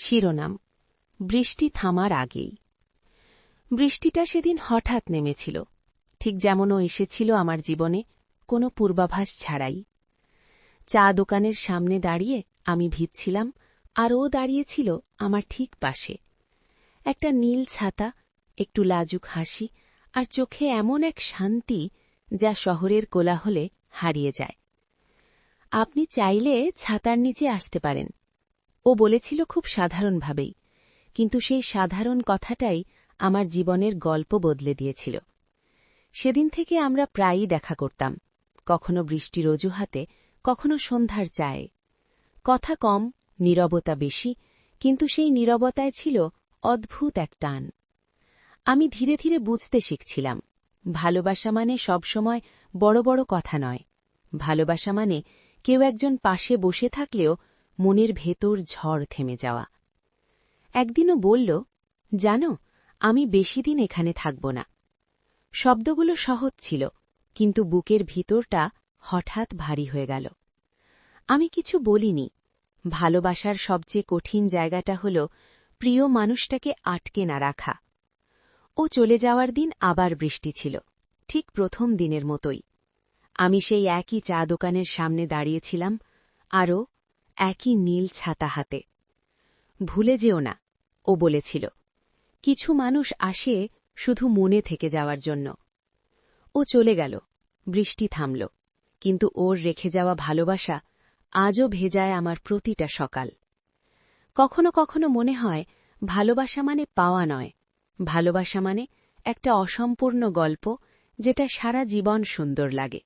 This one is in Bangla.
শিরোনাম: বৃষ্টি থামার আগেই। বৃষ্টিটা সেদিন হঠাৎ নেমেছিল, ঠিক যেমন ও এসেছিল আমার জীবনে কোনো পূর্বাভাস ছাড়াই। চা দোকানের সামনে দাঁড়িয়ে আমি ভিজছিলাম, আর ও দাঁড়িয়েছিল আমার ঠিক পাশে। একটা নীল ছাতা, একটু লাজুক হাসি, আর চোখে এমন এক শান্তি যা শহরের কোলাহলে হারিয়ে যায়। আপনি চাইলে ছাতার নিচে আসতে পারেন, ও বলেছিল খুব সাধারণভাবেই, কিন্তু সেই সাধারণ কথাটাই আমার জীবনের গল্প বদলে দিয়েছিল। সেদিন থেকে আমরা প্রায়ই দেখা করতাম, কখনো বৃষ্টির অজুহাতে, কখনো সন্ধ্যার চায়ে। কথা কম, নীরবতা বেশি, কিন্তু সেই নীরবতায় ছিল অদ্ভুত এক টান। আমি ধীরে ধীরে বুঝতে শিখছিলাম, ভালোবাসা মানে সবসময় বড় বড় কথা নয়। ভালোবাসা মানে কেউ একজন পাশে বসে থাকলেও মনের ভেতর ঝড় থেমে যাওয়া। একদিনও বলল, জানো, আমি বেশি দিন এখানে থাকব না। শব্দগুলো সহজ ছিল, কিন্তু বুকের ভিতরটা হঠাৎ ভারী হয়ে গেল। আমি কিছু বলিনি। ভালোবাসার সবচেয়ে কঠিন জায়গাটা হল প্রিয় মানুষটাকে আটকে না রাখা। ও চলে যাওয়ার দিন আবার বৃষ্টি ছিল, ঠিক প্রথম দিনের মতোই। আমি সেই একই চা দোকানের সামনে দাঁড়িয়েছিলাম, আরও একই নীল ছাতা হাতে। ভুলে যেও না, ও বলেছিল। কিছু মানুষ আসে শুধু মনে থেকে যাওয়ার জন্য। ও চলে গেল, বৃষ্টি থামল, কিন্তু ওর রেখে যাওয়া ভালোবাসা আজও ভেজায় আমার প্রতিটা সকাল। কখনো কখনো মনে হয় ভালোবাসা মানে পাওয়া নয়, ভালোবাসা মানে একটা অসম্পূর্ণ গল্প, যেটা সারা জীবন সুন্দর লাগে।